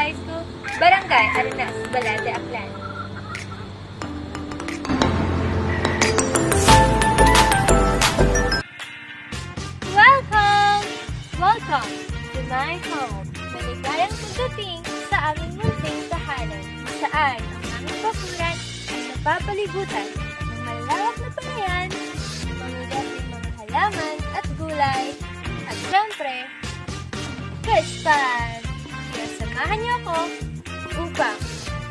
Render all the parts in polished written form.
High School, Barangay Arenas, Balete, Aklan. Welcome to my home. Maligayang pagdating sa aming munting tahanan, saan ang aming bakuran ay napapalibutan ng malawak na palayan, manugating mga halaman at gulay, at syempre, fish pan! Kaya samahan niyo ako upang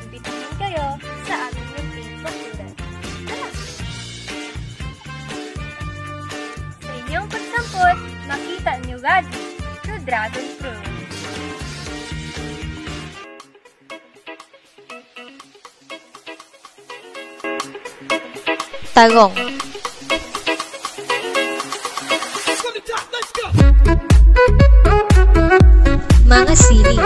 imbitahin kayo sa aming munting bakuran. Tara! Sa inyong pagsampot, makita niyo Gadget sa Dragon Fruit. Tagong. Mga sili.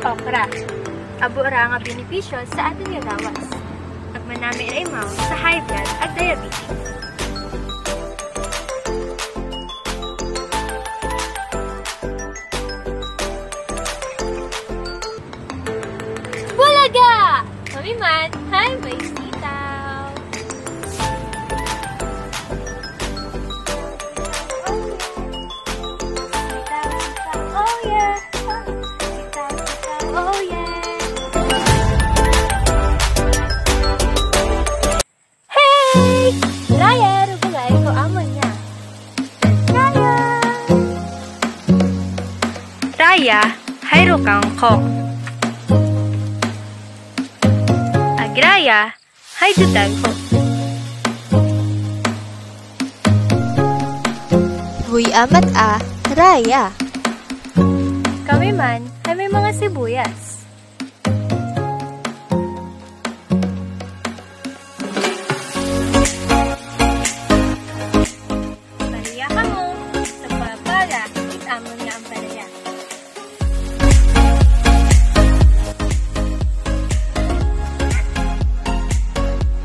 Okra. Abo ra nga benepisyo sa ating lawas. Ag manami ay imaw sa high blood at diabetes. Bulaga! Kami man, hi, may sitaw! Sitaw, oh yeah! Sitaw, oh yeah! Hey! Raya, rubalay ko amo niya. Raya, hayro kang kong. Agraya, hay dutan ko. Huy amat Raya. Kami man ay may mga sibuyas. Pariya ka mo, sa papala, itamo niya ang pariya.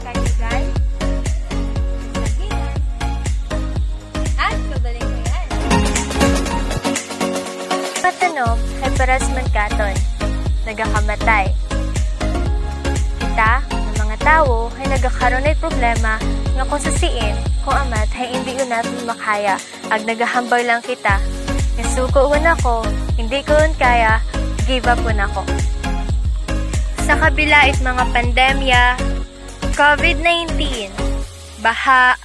Kaibigan, sagingan, at kabaling mo yan. Patanom ay paras man katon, nagakamatay. Kita, ng mga tao, ay nagakaroon ay problema nga kung sasiin, kung amat ay hindi ko natin makaya, ag nagahambay lang kita. Nasuko ko na ko, hindi ko yun kaya, give up ko na ko. Sa kabila it mga pandemya, COVID-19, baha,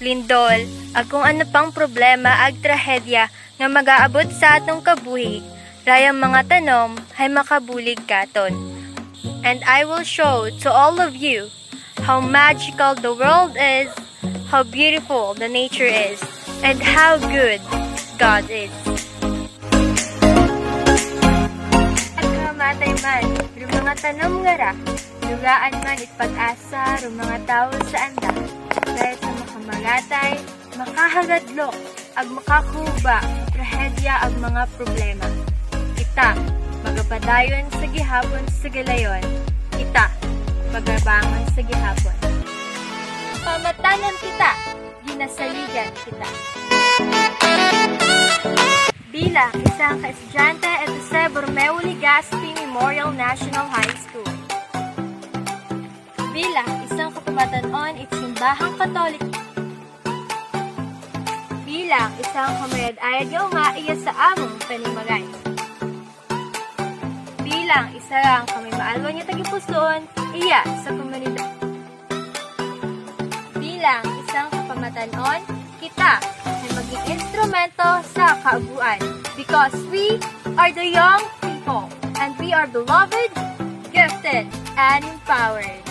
lindol, ag kung ano pang problema ag trahedya nga mag-aabot sa atong kabuhi, rayang mga tanom ay makabulig katon. And I will show to all of you how magical the world is, how beautiful the nature is, and how good God is. At kamatay man, ru mga tanom nga ra, lugaan man it pag-asa, ru mga tao sa anda, dahil sa makamagatay, makahagadlok, ag makakuba, trahedya ag mga problema. Kita, magapadayon sa gihapon sa galayon. Kita, magabangon sa gihapon. Pamatanan kita, ginasaligan kita. Bilang isang ka-estudyante at sa Borromeo Legazpi Memorial National High School. Bilang isang kapamatanon at simbahang Katolik. Bilang isang kamayad-ayad nga umaiya sa among panimagay. Bilang isa lang kami maalwan niya tagipusoon, iya sa komunidad. Bilang isang kapamatanon, kita ay maging instrumento sa kaabuan. Because we are the young people, and we are beloved, gifted, and empowered.